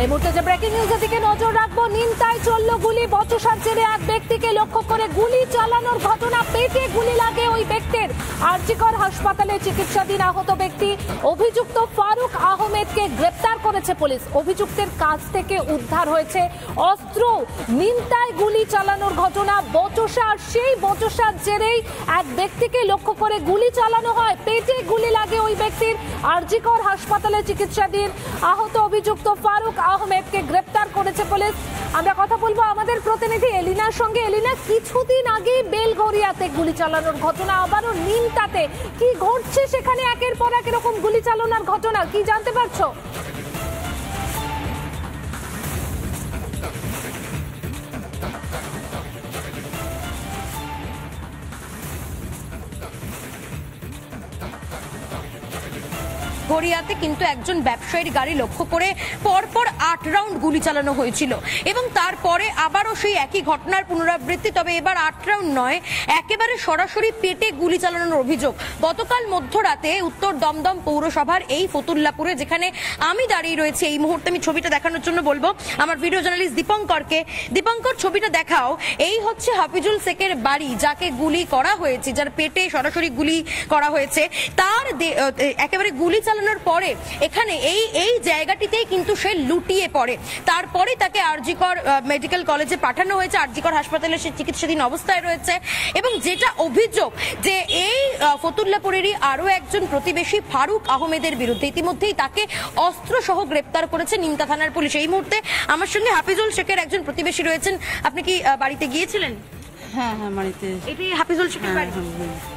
এই মুহূর্তে যে ব্রেকিং নিউজের দিকে নজর রাখবো, নিমতায় চলল গুলি, বচসার জেরে এক ব্যক্তিকে লক্ষ্য করে গুলি চালানোর ঘটনা। পেটে গুলি লাগে ওই ব্যক্তির। আরজিকর হাসপাতালে চিকিৎসাধীন আহত ব্যক্তি। অভিযুক্ত ফারুক আহমেদকে গ্রেপ্তার করেছে পুলিশ। অভিযুক্তের কাছ থেকে উদ্ধার হয়েছে অস্ত্র। নিমতায় গুলি চালানোর ঘটনা, বচসা, সেই বচসার জেরেই এক ব্যক্তিকে লক্ষ্য করে গুলি চালানো হয়। পেটে গুলি লাগে ওই ব্যক্তির। আরজিকর হাসপাতালে চিকিৎসাধীন আহত অভিযুক্ত ফারুক আহমেদকে গ্রেপ্তার করেছে পুলিশ। আমরা কথা বলবো আমাদের প্রতিনিধি এলিনার সঙ্গে। এলিনা, কিছুদিন আগে বেলঘরিয়াতে গুলি চালানোর ঘটনা, আবারও নিমতাতে কি ঘটছে সেখানে? একের পর এক এরকম গুলি চালানোর ঘটনা, কি জানতে পারছো? গড়িয়াতে কিন্তু একজন ব্যবসায়ীর গাড়ি লক্ষ্য করে পরপর 8 রাউন্ড গুলি চালানো হয়েছিল এবং তারপরে আবারও সেই একই ঘটনার পুনরাবৃত্তি। তবে এবার 8 রাউন্ড নয়, একেবারে সরাসরি পেটে গুলি চালানোর অভিযোগ। গতকাল মধ্যরাতে উত্তর দমদম পৌরসভার এই ফতুল্লাপুরে, যেখানে আমি দাঁড়িয়ে রয়েছি এই মুহূর্তে, আমি ছবিটা দেখানোর জন্য বলবো আমার ভিডিও জার্নালিস্ট দীপঙ্করকে। দীপঙ্কর, ছবিটা দেখাও। এই হচ্ছে হাফিজুল শেখের বাড়ি, যাকে গুলি করা হয়েছে, যার পেটে সরাসরি গুলি করা হয়েছে। তার একেবারে গুলি চালানোর পরে এখানে এই জায়গাটিতেই কিন্তু সে লুটিয়ে পড়ে। তারপরে তাকে আরজিকর মেডিকেল কলেজে পাঠানো হয়েছে। আরজিকর হাসপাতালে সে চিকিৎসাধীন অবস্থায় রয়েছে। এবং যেটা অভিযোগ, যে এই ফতুল্লাপুরেরই আরো একজন প্রতিবেশী ফারুক আহমেদের বিরুদ্ধে ইতিমধ্যেই তাকে অস্ত্র সহ গ্রেপ্তার করেছে নিমতা থানার পুলিশ। এই মুহূর্তে আমার সঙ্গে হাফিজুল শেখের একজন প্রতিবেশী রয়েছেন। আপনি কি বাড়িতে গিয়েছিলেন? হ্যাঁ হ্যাঁ, বাড়িতে। এটি হাফিজুল শেখের বাড়ি।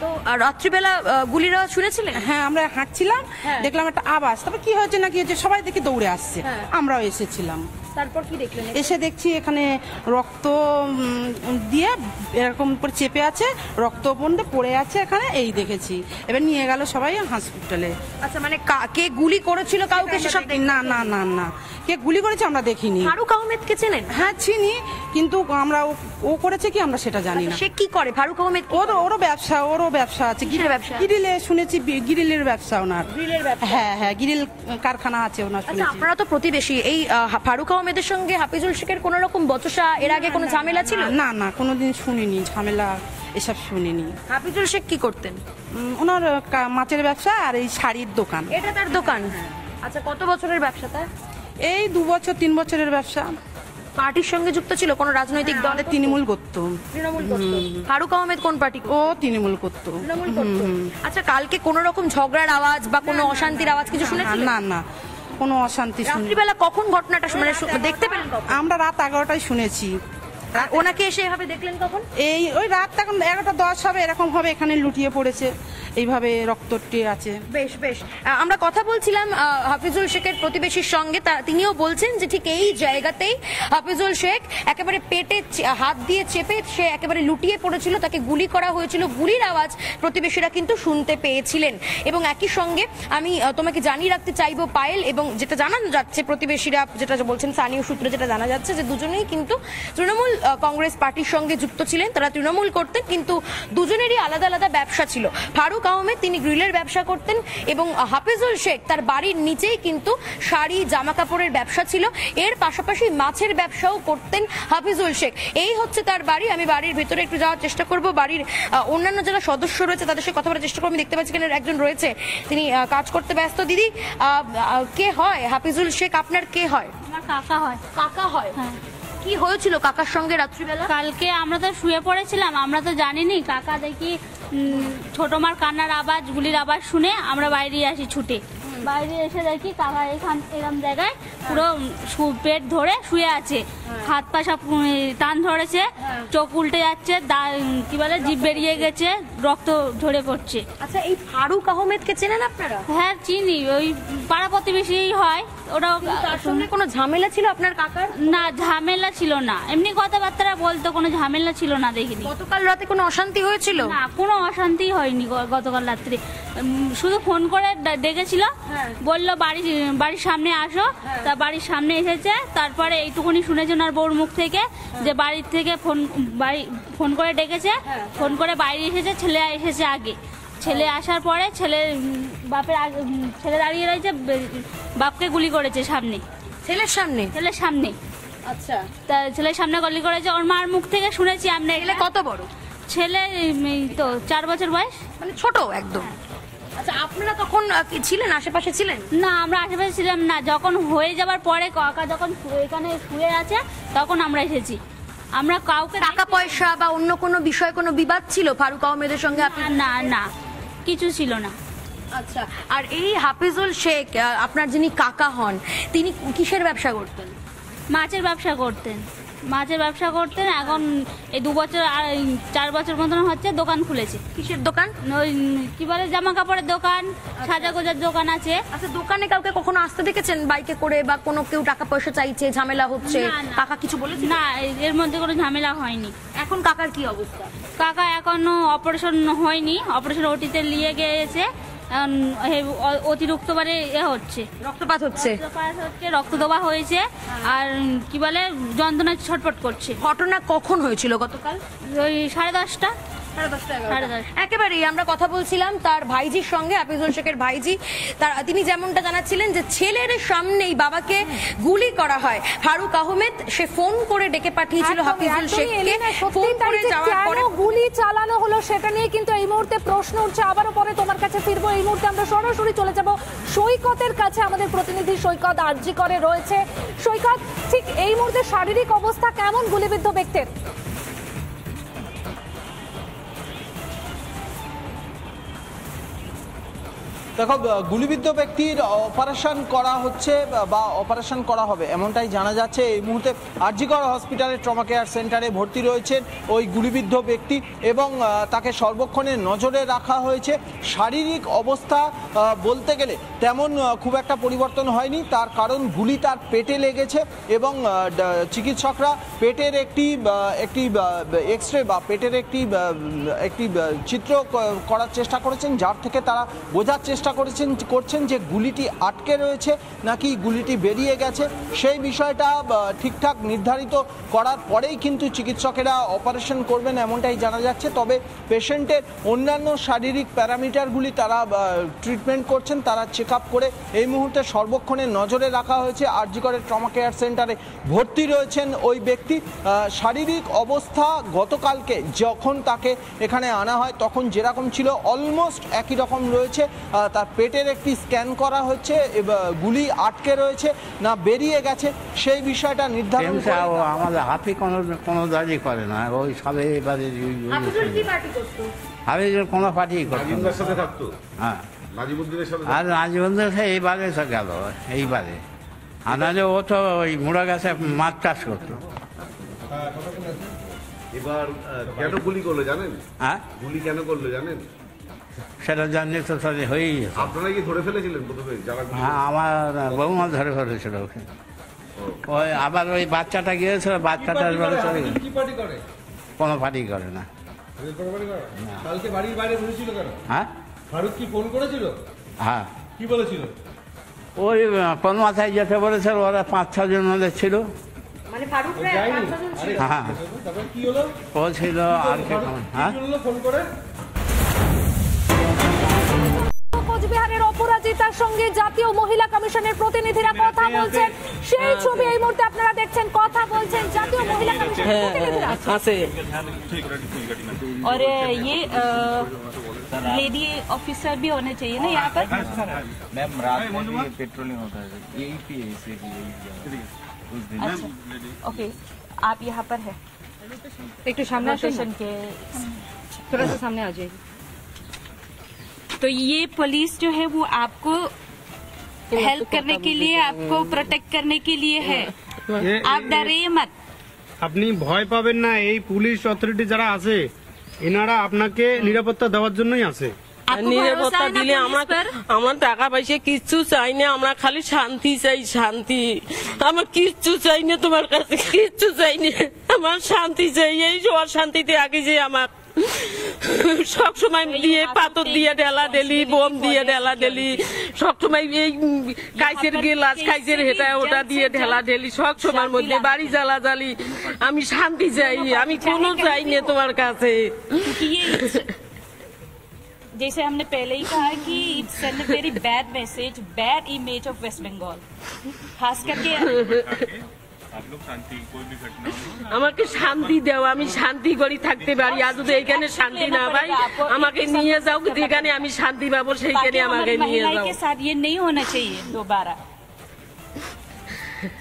তো রাত্রিবেলা গুলির আওয়াজ শুনেছিলেন? হ্যাঁ, আমরা হাঁটছিলাম, দেখলাম একটা আওয়াজ। তবে কি হয়েছে না কি হয়েছে সবাই দেখি দৌড়ে আসছে, আমরাও এসেছিলাম। তারপর কি দেখলেন? এসে দেখছি এখানে রক্ত দিয়ে এরকম করে চেপে আছে, রক্ত বন্ধে পড়ে আছে এখানে, এই দেখেছি। এবার নিয়ে গেল সবাই হসপিটালে। আচ্ছা, মানে কে গুলি করেছিল কাউকে সেসব? না না না না, কে গুলি করেছে আমরা দেখিনি। ফারুক আহমেদকে চেনেন? হ্যাঁ চিনি, কিন্তু আমরা ও করেছে কি আমরা সেটা জানি না। সে কি করে ফারুক আহমেদ? ওরও ব্যবসা আছে। গিরিলে শুনেছি, গিরিলের ব্যবসা ওনার। হ্যাঁ হ্যাঁ, গিরিল কারখানা আছে ওনার। আপনারা তো প্রতিবেশী। এই ফারুক আহমেদের সঙ্গে হাফিজুল শেখের কোন রকম বচসা, এর আগে কোনো ঝামেলা ছিল? না না, কোনোদিন শুনিনি ঝামেলা, এসব শুনিনি। হাফিজুল শেখ কি করতেন? ওনার মাছের ব্যবসা আর এই শাড়ির দোকান। এটা তার দোকান? আচ্ছা, কত বছরের ব্যবসা তার? এই 2 বছর 3 বছরের ব্যবসা। পার্টির সঙ্গে যুক্ত ছিল? কোন রাজনৈতিক দলে? তৃণমূল করত। ফারুক আহমেদ কোন পার্টি? ও তৃণমূল করত। আচ্ছা, কালকে কোন রকম ঝগড়ার আওয়াজ বা কোনো অশান্তির আওয়াজ কিছু শুনেছিলেন? না না, কোনো অশান্তি শুনি। রাত্রিবেলা কখন ঘটনাটা দেখতে পেলেন? আমরা রাত 11টায় শুনেছি। ওনাকে এসে এভাবে দেখলেন কখন? ওই রাত এখন 11টা 10 হবে, এরকম হবে, এখানে লুটিয়ে পড়েছে, এইভাবে রক্তটি আছে। বেশ বেশ, আমরা কথা বলছিলাম হাফিজুল শেখের প্রতিবেশীর সঙ্গে। তিনিও বলছেন যে ঠিক এই জায়গাতেই হাফিজুল শেখ একেবারে পেটে হাত দিয়ে চেপে সে একেবারে লুটিয়ে পড়েছিল, তাকে গুলি করা হয়েছিল। গুলির আওয়াজ প্রতিবেশীরা কিন্তু শুনতে পেয়েছিলেন। এবং একই সঙ্গে আমি তোমাকে জানিয়ে রাখতে চাইবো পায়েল, এবং যেটা জানানো যাচ্ছে প্রতিবেশীরা যেটা বলছেন, স্থানীয় সূত্রে যেটা জানা যাচ্ছে, যে দুজনেই কিন্তু তৃণমূল কংগ্রেস পার্টির সঙ্গে যুক্ত ছিলেন। তারা তৃণমূল করতেন, কিন্তু দুজনেরই আলাদা আলাদা ব্যবসা ছিল। ফারুক আহমেদ তিনি গ্রিলের ব্যবসা করতেন এবং হাফিজুল শেখ তার বাড়ির নিচেই কিন্তু শাড়ি জামা কাপড়ের ব্যবসা ছিল। এর পাশাপাশি মাছের ব্যবসাও করতেন হাফিজুল শেখ। এই হচ্ছে তার বাড়ি। আমি বাড়ির ভেতরে একটু যাওয়ার চেষ্টা করব। বাড়ির অন্যান্য যারা সদস্য রয়েছে তাদের সাথে কথা বলার চেষ্টা করবো। আমি দেখতে পাচ্ছি এখানে একজন রয়েছে, তিনি কাজ করতে ব্যস্ত। দিদি, কে হয় হাফিজুল শেখ? আপনার কে হয়? আমার কাকা হয়। কাকা হয়? হ্যাঁ। কি হয়েছিল কাকার সঙ্গে রাত্রিবেলা? কালকে আমরা তো শুয়ে পড়েছিলাম, আমরা তো জানিনি। কাকা দেখি ছোট মার কান্নার আওয়াজ, গুলির আওয়াজ শুনে আমরা বাইরে আসি ছুটে। বাইরে এসে দেখি কাকা এরকম জায়গায় পুরো পেট ধরে শুয়ে আছে, হাত পা সব টান ধরেছে, চোখ উল্টে যাচ্ছে, কি বলে জিভ বেরিয়ে গেছে, রক্ত ঝরে পড়ছে। আচ্ছা, এই ফারুক আহমেদকে চেনেন আপনারা? হ্যাঁ চিনি, ওই পাড়া প্রতিবেশী হয়। ওরা তার সঙ্গে কোনো ঝামেলা ছিল আপনার কাকার? না, ঝামেলা ছিল না, এমনি কথাবার্তা বলতো, কোনো ঝামেলা ছিল না দেখিনি। গতকাল রাতে কোনো অশান্তি হয়েছিল? না, কোনো অশান্তি হয়নি গতকাল রাত্রে। শুধু ফোন করে ডেকেছিল, বললো বাড়ির সামনে আসো। তা বাড়ির সামনে এসেছে। তারপরে এইটুকুনি শুনেছে ওনার বউর মুখ থেকে যে বাড়ির থেকে ফোন করে ডেকেছে, ফোন করে বাইরে এসেছে। ছেলে এসেছে আগে। ছেলে আসার পরে ছেলে দাঁড়িয়ে রয়েছে, বাপকে গুলি করেছে সামনে। ছেলের সামনে? ছেলের সামনে। আচ্ছা, তা ছেলের সামনে গলি করেছে, ওর মার মুখ থেকে শুনেছি আমরা। ছেলে কত বড়? ছেলে এই তো 4 বছর বয়স, মানে ছোট একদম। আচ্ছা, আপনারা তখন কি ছিলেন, আশেপাশে ছিলেন? না আমরা আশেপাশে ছিলাম না, যখন হয়ে যাবার পরে কাকা যখন এখানে শুয়ে আছে তখন আমরা এসেছি। আমরা কাউকে টাকা পয়সা বা অন্য কোনো বিষয় কোনো বিবাদ ছিল ফারুক আহমেদের সঙ্গে? না না কিছু ছিল না। আচ্ছা, আর এই হাফিজুল শেখ আপনার যিনি কাকা হন, তিনি কিসের ব্যবসা করতেন? মাছের ব্যবসা করতেন, মাছের ব্যবসা করতেন। এখন এই 2 বছর আর 4 বছর মতন হচ্ছে দোকান খুলেছে। কিসের দোকান? ওই কি বলে জামা কাপড়ের দোকান, সাজা গোজার দোকান আছে। আচ্ছা, দোকানে কাউকে কখনো আসতে দেখেছেন বাইকে করে, বা কোনো কেউ টাকা পয়সা চাইছে, ঝামেলা হচ্ছে? না, না। কাকা কিছু বলেছে? না, এর মধ্যে কোনো ঝামেলা হয়নি। এখন কাকার কি অবস্থা? কাকা এখনো অপারেশন হয়নি, অপারেশন ওটিতে নিয়ে গিয়েছে। এখন অতিরিক্ত বারে হচ্ছে, রক্তপাত হচ্ছে, রক্ত দেওয়া হয়েছে, আর কি বলে যন্ত্রণায় ছটফট করছে। ঘটনা কখন হয়েছিল? গতকাল ওই 10:30। একেবারেই আমরা কথা বলছিলাম তার ভাইজির সঙ্গে, হাফিজুল শেখের ভাইজি। তিনি যেমনটা জানাচ্ছিলেন যে ছেলের সামনেই বাবাকে গুলি করা হয়। ফারুক আহমেদ সে ফোন করে ডেকে পাঠিয়েছিল হাফিজুল শেখকে। ফোন করে যাওয়ার পরে গুলি চালানো হলো সেটা নিয়ে কিন্তু এই মুহূর্তে প্রশ্ন উঠছে। আবারও পরে তোমার কাছে ফিরবো। এই মুহূর্তে আমরা সরাসরি চলে যাব সৈকতের কাছে। আমাদের প্রতিনিধি সৈকত আরজি করে রয়েছে। সৈকত, ঠিক এই মুহূর্তে শারীরিক অবস্থা কেমন গুলিবিদ্ধ ব্যক্তির? দেখো, গুলিবিদ্ধ ব্যক্তির অপারেশন করা হচ্ছে বা অপারেশন করা হবে এমনটাই জানা যাচ্ছে। এই মুহূর্তে আরজিকর হসপিটালের ট্রমা কেয়ার সেন্টারে ভর্তি রয়েছেন ওই গুলিবিদ্ধ ব্যক্তি, এবং তাকে সর্বক্ষণে নজরে রাখা হয়েছে। শারীরিক অবস্থা বলতে গেলে তেমন খুব একটা পরিবর্তন হয়নি, তার কারণ গুলি তার পেটে লেগেছে, এবং চিকিৎসকরা পেটের একটি এক্স রে বা পেটের একটি চিত্র করার চেষ্টা করেছেন, যার থেকে তারা বোঝার চেষ্টা করছেন যে গুলিটি আটকে রয়েছে নাকি গুলিটি বেরিয়ে গেছে। সেই বিষয়টা ঠিকঠাক নির্ধারিত করার পরেই কিন্তু চিকিৎসকেরা অপারেশন করবেন এমনটাই জানা যাচ্ছে। তবে পেশেন্টের অন্যান্য শারীরিক প্যারামিটারগুলি তারা ট্রিটমেন্ট করছেন, তারা চেক আপ করে এই মুহূর্তে সর্বক্ষণে নজরে রাখা হয়েছে। আরজিকরের ট্রমা কেয়ার সেন্টারে ভর্তি রয়েছেন ওই ব্যক্তি। শারীরিক অবস্থা গতকালকে যখন তাকে এখানে আনা হয় তখন যেরকম ছিল অলমোস্ট একই রকম রয়েছে। তার পেটের একটি স্ক্যান করা হচ্ছে, গুলি আটকে রয়েছে না বেরিয়ে গেছে সেই বিষয়টা নির্ধারণ করে। আমাদের হাফি কোনো দাবি করে না, ওই সবে এবারে হাফিজুল কোনো পার্টি করতো। হ্যাঁ, আর নাজিবুদ্দিনের সাথে এইবারে গেল, এইবারে আনালে ও তো ওই মুড়া গাছে মাছ চাষ করতো। এবার কেন গুলি করলো জানেন? হ্যাঁ, গুলি কেন করলো জানেন? সেটা জানলে তো তাহলে হয়েই যেত। আপনারা কি ধরে ফেলেছিলেন প্রথমে যারা? হ্যাঁ, আমার বৌমা ধরে ফেলেছিল ওকে। ওই আবার ওই বাচ্চাটা গিয়েছিল, বাচ্চাটার বলে চলে গেল। কোনো পার্টি করে না। কালকে বাড়ির বাইরে বসেছিল কেন? হ্যাঁ, ফারুক কি ফোন করেছিল? হ্যাঁ, কি বলেছিল? ওই কোন মাথায় যেতে বলেছিল, ওরা 5-6 জন মধ্যে ছিল। মানে ফারুক হ্যাঁ, তারপর কি হলো? ও ছিল আর কি। হ্যাঁ, ফোন করে কোচবিহারের অপরাজিতার সঙ্গে জাতীয় মহিলা কমিশনের প্রতিনিধিরা কথা বলছেন, সেই ছবি এই মুহূর্তে আপনারা দেখছেন। কথা বলছেন জাতীয় মহিলা কমিশনের প্রতিনিধিরা। और ये लेडी ऑफिसर भी होने चाहिए ना यहाँ पर। मैम रात में भी पेट्रोलिंग होता है, यही पे ऐसे उस दिन। अच्छा, ओके, आप यहाँ पर है एक तो सामने स्टेशन के थोड़ा सा सामने आ जाइए। तो ये पुलिस जो है वो आपको हेल्प करने के लिए, आपको प्रोटेक्ट करने के लिए है। आप डरे मत। আপনি ভয় পাবেন না, এই পুলিশ অথরিটি যারা আছে এনারা আপনাকে নিরাপত্তা দেওয়ার জন্যই আছে। নিরাপত্তা দিলে আমার টাকা পয়সা কিচ্ছু চাই না, আমরা খালি শান্তি চাই, শান্তি। আমার কিচ্ছু চাই না, তোমার কাছে কিচ্ছু চাই না, আমার শান্তি চাই। এই অশান্তিতে আগে যে আমার সবসময় দিয়ে পাথর দিয়ে ঢেলা ঢেলি, বোম দিয়ে ঢেলা ঢেলি, সবসময় এই কাইসের গেলাস, কাইসের হেটা ওটা দিয়ে ঢেলা ঢেলি, সবসময়ের মধ্যে বাড়ি জ্বালা জ্বালি। আমি শান্তি চাই, আমি কোনো চাই না তোমার কাছে। जैसे हमने पहले ही कहा कि it's send a very bad message, bad image of West Bengal, खास करके আমাকে শান্তি দাও, আমি শান্তি করে থাকতে পারি। আর যদি এখানে শান্তি না পাই আমাকে নিয়ে যাও, যেখানে আমি শান্তি পাবো সেইখানে আমাকে নিয়ে महिला যাও। के साथ ये नहीं होना चाहिए दोबारा।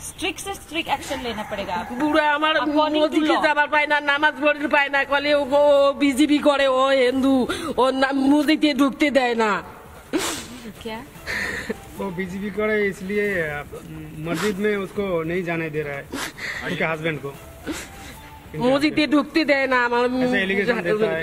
स्ट्रिक्ट से स्ट्रिक्ट एक्शन लेना पड़ेगा आपको। বুড়া আমার According to মসজিদে law। যাবার পায় না, নামাজ পড়তে পায় না, কলে ও বিজেপি করে, ও হিন্দু, ও মসজিদে ঢুকতে দেয় না। क्या वो बीजेपी करे इसलिए मस्जिद में उसको नहीं जाने दे रहा है, उसके हस्बैंड को। মসজিদে ঢুকতে দেয় না আমার ऐसा एलिगेशन देता है